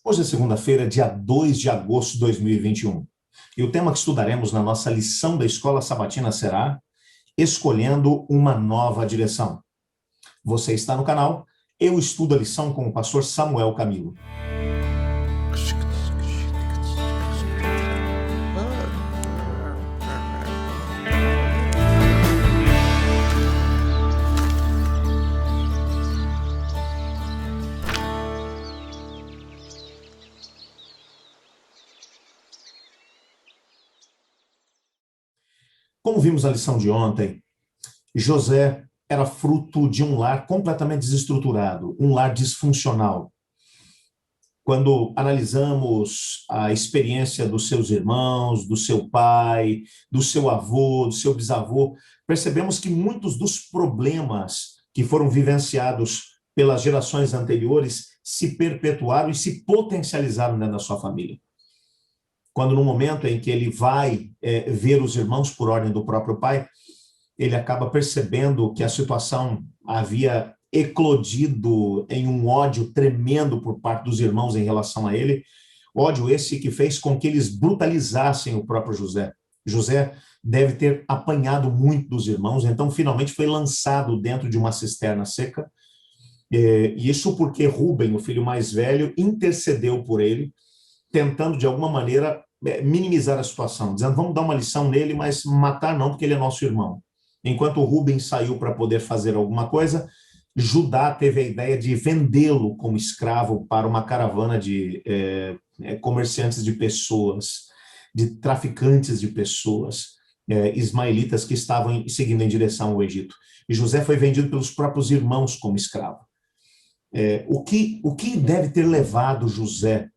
Hoje é segunda-feira, dia 2 de agosto de 2021. E o tema que estudaremos na nossa lição da Escola Sabatina será Escolhendo uma Nova Direção. Você está no canal Eu Estudo a Lição com o pastor Samuel Camilo. Como vimos na lição de ontem, José era fruto de um lar completamente desestruturado, um lar disfuncional. Quando analisamos a experiência dos seus irmãos, do seu pai, do seu avô, do seu bisavô, percebemos que muitos dos problemas que foram vivenciados pelas gerações anteriores se perpetuaram e se potencializaram dentro da sua família. Quando no momento em que ele vai ver os irmãos por ordem do próprio pai, ele acaba percebendo que a situação havia eclodido em um ódio tremendo por parte dos irmãos em relação a ele, ódio esse que fez com que eles brutalizassem o próprio José. José deve ter apanhado muito dos irmãos, então finalmente foi lançado dentro de uma cisterna seca, e isso porque Rúben, o filho mais velho, intercedeu por ele, tentando de alguma maneira minimizar a situação, dizendo, vamos dar uma lição nele, mas matar não, porque ele é nosso irmão. Enquanto Rúben saiu para poder fazer alguma coisa, Judá teve a ideia de vendê-lo como escravo para uma caravana de comerciantes de pessoas, de traficantes de pessoas, ismaelitas que estavam seguindo em direção ao Egito. E José foi vendido pelos próprios irmãos como escravo. O que deve ter levado José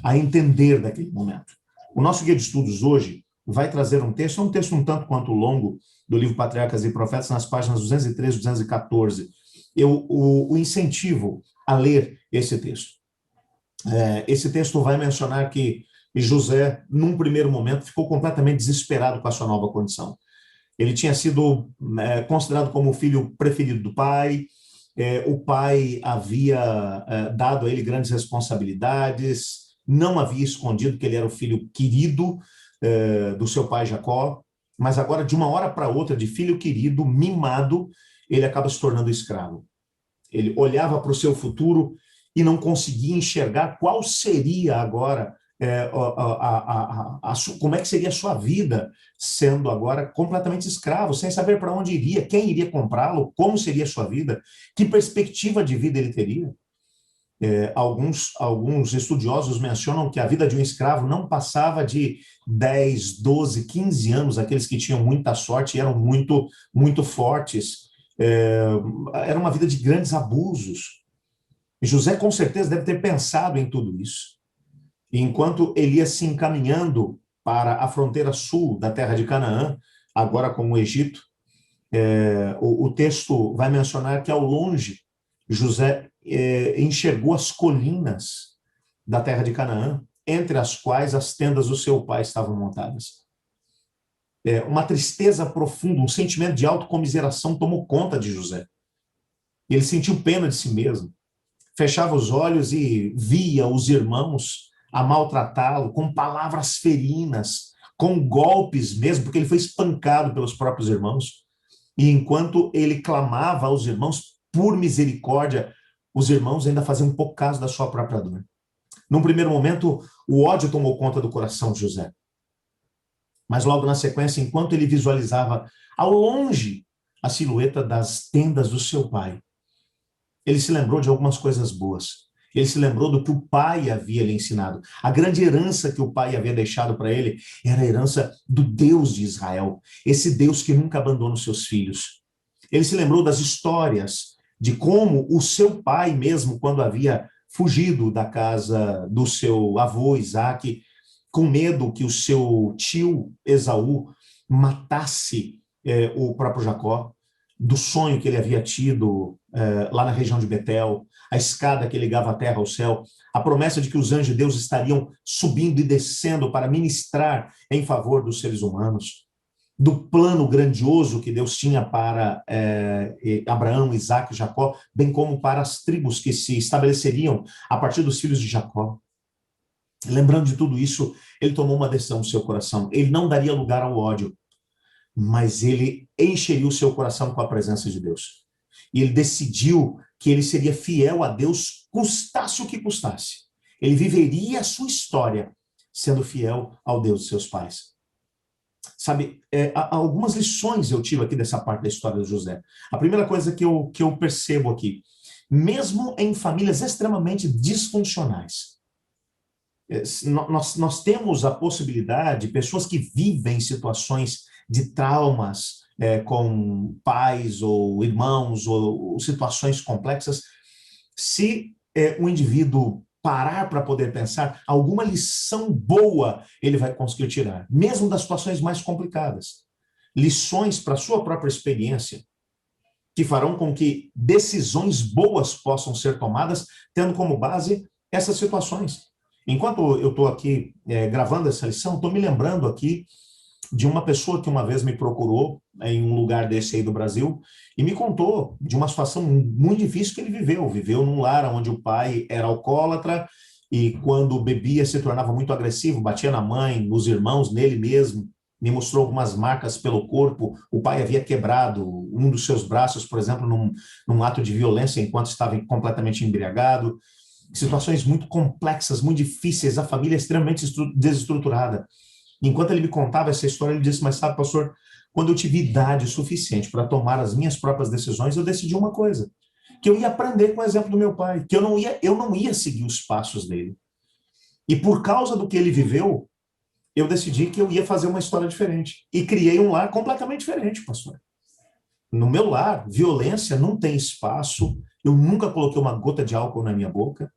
a entender daquele momento? O nosso guia de estudos hoje vai trazer um texto um tanto quanto longo, do livro Patriarcas e Profetas, nas páginas 213 e 214. Eu o incentivo a ler esse texto. Esse texto vai mencionar que José, num primeiro momento, ficou completamente desesperado com a sua nova condição. Ele tinha sido considerado como o filho preferido do pai, o pai havia dado a ele grandes responsabilidades, não havia escondido que ele era o filho querido do seu pai Jacó, mas agora, de uma hora para outra, de filho querido, mimado, ele acaba se tornando escravo. Ele olhava para o seu futuro e não conseguia enxergar qual seria agora, como é que seria a sua vida, sendo agora completamente escravo, sem saber para onde iria, quem iria comprá-lo, como seria a sua vida, que perspectiva de vida ele teria. Alguns estudiosos mencionam que a vida de um escravo não passava de 10, 12, 15 anos, aqueles que tinham muita sorte e eram muito, muito fortes. Era uma vida de grandes abusos. E José, com certeza, deve ter pensado em tudo isso. E enquanto ele ia se encaminhando para a fronteira sul da terra de Canaã, agora com o Egito, o texto vai mencionar que, ao longe, José enxergou as colinas da terra de Canaã, entre as quais as tendas do seu pai estavam montadas. Uma tristeza profunda, um sentimento de autocomiseração tomou conta de José. Ele sentiu pena de si mesmo, fechava os olhos e via os irmãos a maltratá-lo com palavras ferinas, com golpes mesmo, porque ele foi espancado pelos próprios irmãos. E enquanto ele clamava aos irmãos por misericórdia, os irmãos ainda faziam um pouco caso da sua própria dor. Num primeiro momento, o ódio tomou conta do coração de José. Mas logo na sequência, enquanto ele visualizava ao longe a silhueta das tendas do seu pai, ele se lembrou de algumas coisas boas. Ele se lembrou do que o pai havia lhe ensinado. A grande herança que o pai havia deixado para ele era a herança do Deus de Israel, esse Deus que nunca abandona os seus filhos. Ele se lembrou das histórias de como o seu pai mesmo, quando havia fugido da casa do seu avô Isaque, com medo que o seu tio Esaú matasse o próprio Jacó, do sonho que ele havia tido lá na região de Betel, a escada que ligava a terra ao céu, a promessa de que os anjos de Deus estariam subindo e descendo para ministrar em favor dos seres humanos. do plano grandioso que Deus tinha para Abraão, Isaque e Jacó, bem como para as tribos que se estabeleceriam a partir dos filhos de Jacó. Lembrando de tudo isso, ele tomou uma decisão no seu coração. Ele não daria lugar ao ódio, mas ele encheria o seu coração com a presença de Deus. E ele decidiu que ele seria fiel a Deus, custasse o que custasse. Ele viveria a sua história sendo fiel ao Deus de seus pais. Sabe, algumas lições eu tiro aqui dessa parte da história de José. A primeira coisa que eu percebo aqui, mesmo em famílias extremamente disfuncionais, nós temos a possibilidade, pessoas que vivem situações de traumas com pais ou irmãos ou situações complexas, se o indivíduo parar para poder pensar, alguma lição boa ele vai conseguir tirar, mesmo das situações mais complicadas. Lições para a sua própria experiência, que farão com que decisões boas possam ser tomadas, tendo como base essas situações. Enquanto eu estou aqui gravando essa lição, estou me lembrando aqui de uma pessoa que uma vez me procurou em um lugar desse aí do Brasil e me contou de uma situação muito difícil que ele viveu. Viveu num lar onde o pai era alcoólatra e quando bebia se tornava muito agressivo, batia na mãe, nos irmãos, nele mesmo. Me mostrou algumas marcas pelo corpo. O pai havia quebrado um dos seus braços, por exemplo, num ato de violência enquanto estava completamente embriagado. Situações muito complexas, muito difíceis, a família extremamente desestruturada. Enquanto ele me contava essa história, ele disse, mas sabe, pastor, quando eu tive idade suficiente para tomar as minhas próprias decisões, eu decidi uma coisa, que eu ia aprender com o exemplo do meu pai, que eu não ia seguir os passos dele. E por causa do que ele viveu, eu decidi que eu ia fazer uma história diferente. E criei um lar completamente diferente, pastor. No meu lar, violência não tem espaço, eu nunca coloquei uma gota de álcool na minha boca.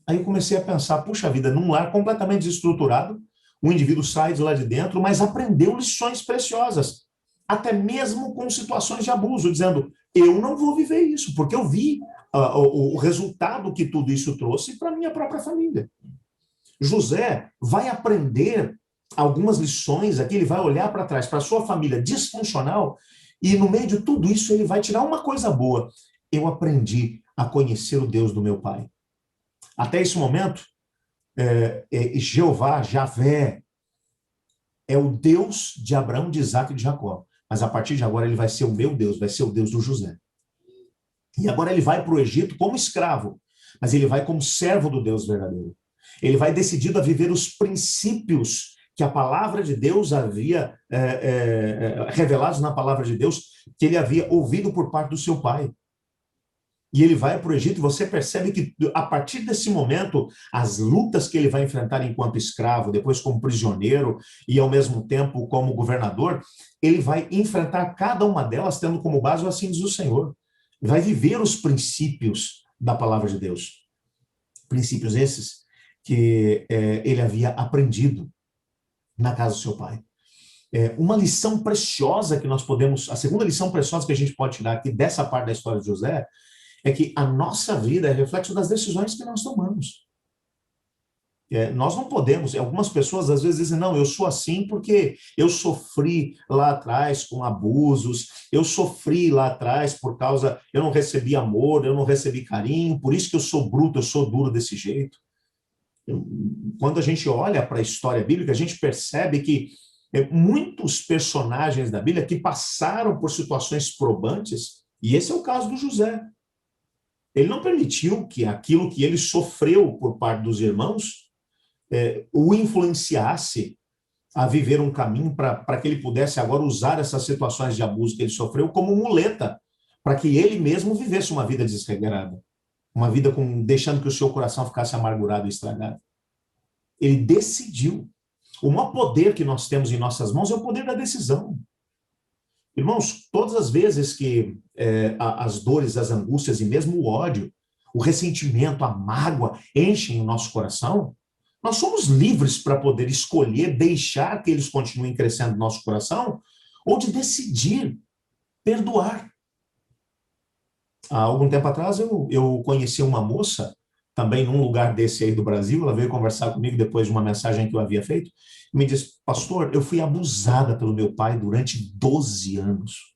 Aí eu comecei a pensar, puxa vida, num lar completamente desestruturado, o indivíduo sai de lá de dentro, mas aprendeu lições preciosas, até mesmo com situações de abuso, dizendo, eu não vou viver isso, porque eu vi o resultado que tudo isso trouxe para a minha própria família. José vai aprender algumas lições aqui, ele vai olhar para trás, para a sua família disfuncional, e no meio de tudo isso ele vai tirar uma coisa boa. Eu aprendi a conhecer o Deus do meu pai. Até esse momento, Jeová, Javé, é o Deus de Abraão, de Isaque e de Jacó. Mas a partir de agora ele vai ser o meu Deus, vai ser o Deus do José. E agora ele vai para o Egito como escravo, mas ele vai como servo do Deus verdadeiro. Ele vai decidido a viver os princípios que a palavra de Deus havia revelados na palavra de Deus, que ele havia ouvido por parte do seu pai. E ele vai para o Egito e você percebe que, a partir desse momento, as lutas que ele vai enfrentar enquanto escravo, depois como prisioneiro e, ao mesmo tempo, como governador, ele vai enfrentar cada uma delas tendo como base o assim diz o Senhor. Ele vai viver os princípios da palavra de Deus. Princípios esses que ele havia aprendido na casa do seu pai. Uma lição preciosa que nós podemos... A segunda lição preciosa que a gente pode tirar aqui dessa parte da história de José é que a nossa vida é reflexo das decisões que nós tomamos. Nós não podemos, algumas pessoas às vezes dizem, não, eu sou assim porque eu sofri lá atrás com abusos, eu sofri lá atrás por causa, eu não recebi amor, eu não recebi carinho, por isso que eu sou bruto, eu sou duro desse jeito. Quando a gente olha para a história bíblica, a gente percebe que muitos personagens da Bíblia que passaram por situações probantes, e esse é o caso do José. Ele não permitiu que aquilo que ele sofreu por parte dos irmãos o influenciasse a viver um caminho para que ele pudesse agora usar essas situações de abuso que ele sofreu como muleta, para que ele mesmo vivesse uma vida desregrada, uma vida deixando que o seu coração ficasse amargurado e estragado. Ele decidiu. O maior poder que nós temos em nossas mãos é o poder da decisão. Irmãos, todas as vezes que as dores, as angústias e mesmo o ódio, o ressentimento, a mágoa enchem o nosso coração, nós somos livres para poder escolher deixar que eles continuem crescendo no nosso coração ou de decidir perdoar. Há algum tempo atrás eu conheci uma moça, também num lugar desse aí do Brasil, ela veio conversar comigo depois de uma mensagem que eu havia feito, e me disse, pastor, eu fui abusada pelo meu pai durante 12 anos.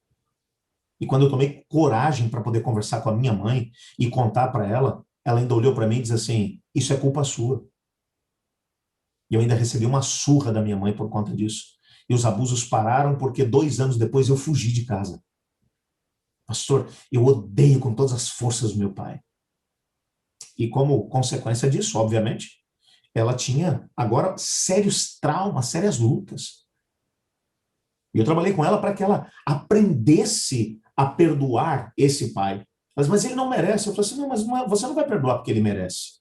E quando eu tomei coragem para poder conversar com a minha mãe e contar para ela, ela ainda olhou para mim e disse assim, isso é culpa sua. E eu ainda recebi uma surra da minha mãe por conta disso. E os abusos pararam porque 2 anos depois eu fugi de casa. Pastor, eu odeio com todas as forças o meu pai. E como consequência disso, obviamente, ela tinha agora sérios traumas, sérias lutas. E eu trabalhei com ela para que ela aprendesse a perdoar esse pai. Mas ele não merece. Eu falei assim, não, mas não é, você não vai perdoar porque ele merece.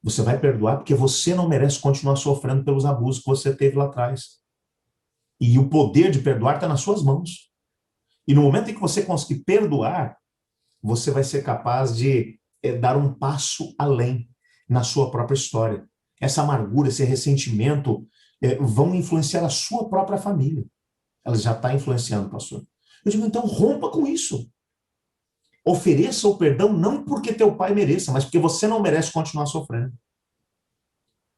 Você vai perdoar porque você não merece continuar sofrendo pelos abusos que você teve lá atrás. E o poder de perdoar está nas suas mãos. E no momento em que você conseguir perdoar, você vai ser capaz de dar um passo além na sua própria história. Essa amargura, esse ressentimento vão influenciar a sua própria família. Ela já está influenciando, pastor. Eu digo, então rompa com isso. Ofereça o perdão não porque teu pai mereça, mas porque você não merece continuar sofrendo.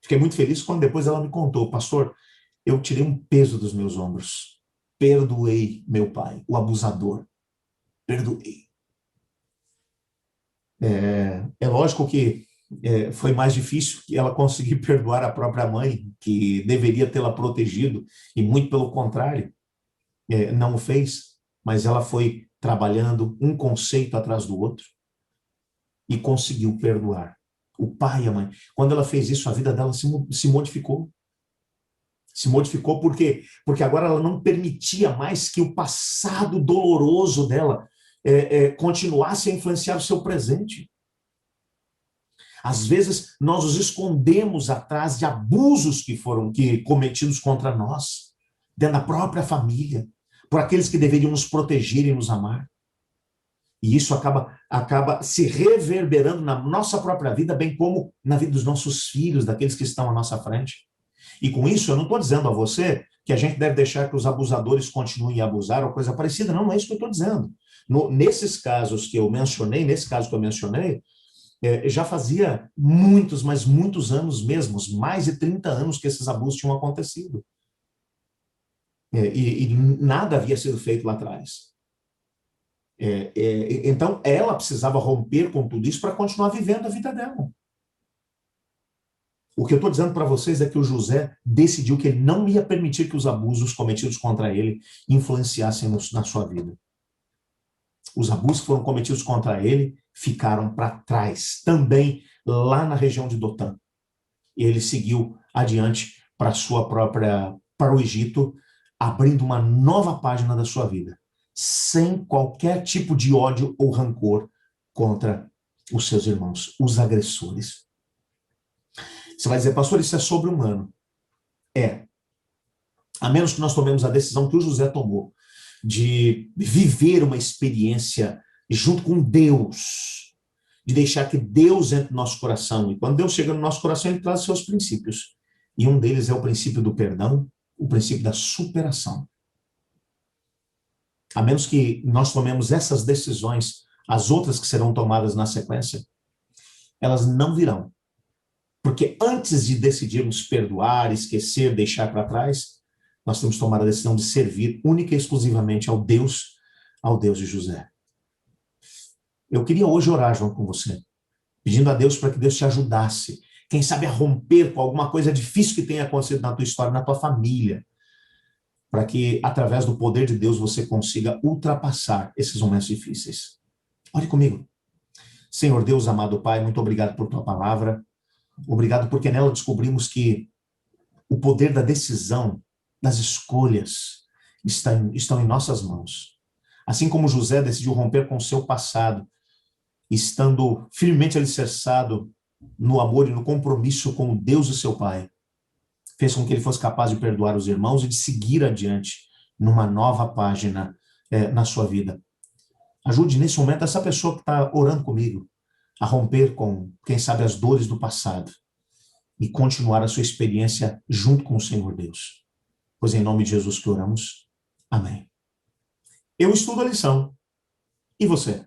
Fiquei muito feliz quando depois ela me contou, pastor, eu tirei um peso dos meus ombros. Perdoei meu pai, o abusador. Perdoei. É lógico que foi mais difícil que ela conseguir perdoar a própria mãe, que deveria tê-la protegido, e muito pelo contrário, não o fez, mas ela foi trabalhando um conceito atrás do outro e conseguiu perdoar o pai e a mãe. Quando ela fez isso, a vida dela se modificou. Se modificou porque agora ela não permitia mais que o passado doloroso dela continuasse a influenciar o seu presente. Às vezes, nós nos escondemos atrás de abusos que foram cometidos contra nós, dentro da própria família, por aqueles que deveriam nos proteger e nos amar. E isso acaba se reverberando na nossa própria vida, bem como na vida dos nossos filhos, daqueles que estão à nossa frente. E com isso, eu não estou dizendo a você que a gente deve deixar que os abusadores continuem a abusar ou coisa parecida. Não, não é isso que eu estou dizendo. Nesses casos que eu mencionei, já fazia muitos, mas muitos anos mesmo, mais de 30 anos que esses abusos tinham acontecido. E nada havia sido feito lá atrás. Então, ela precisava romper com tudo isso para continuar vivendo a vida dela. O que eu estou dizendo para vocês é que o José decidiu que ele não ia permitir que os abusos cometidos contra ele influenciassem na sua vida. Os abusos que foram cometidos contra ele ficaram para trás, também lá na região de Dotã. Ele seguiu adiante para o Egito, abrindo uma nova página da sua vida, sem qualquer tipo de ódio ou rancor contra os seus irmãos, os agressores. Você vai dizer, pastor, isso é sobre-humano. A menos que nós tomemos a decisão que o José tomou, de viver uma experiência junto com Deus, de deixar que Deus entre no nosso coração. E quando Deus chega no nosso coração, ele traz os seus princípios. E um deles é o princípio do perdão, o princípio da superação. A menos que nós tomemos essas decisões, as outras que serão tomadas na sequência, elas não virão. Porque antes de decidirmos perdoar, esquecer, deixar para trás, nós temos que tomar a decisão de servir única e exclusivamente ao Deus de José. Eu queria hoje orar, João, com você, pedindo a Deus para que Deus te ajudasse, quem sabe a romper com alguma coisa difícil que tenha acontecido na tua história, na tua família, para que, através do poder de Deus, você consiga ultrapassar esses momentos difíceis. Ore comigo. Senhor Deus, amado Pai, muito obrigado por tua palavra. Obrigado porque nela descobrimos que o poder da decisão, das escolhas, estão em nossas mãos. Assim como José decidiu romper com o seu passado, estando firmemente alicerçado no amor e no compromisso com Deus e seu Pai, fez com que ele fosse capaz de perdoar os irmãos e de seguir adiante numa nova página na sua vida. Ajude nesse momento essa pessoa que está orando comigo a romper com, quem sabe, as dores do passado e continuar a sua experiência junto com o Senhor Deus. Pois em nome de Jesus que oramos. Amém. Eu estudo a lição. E você?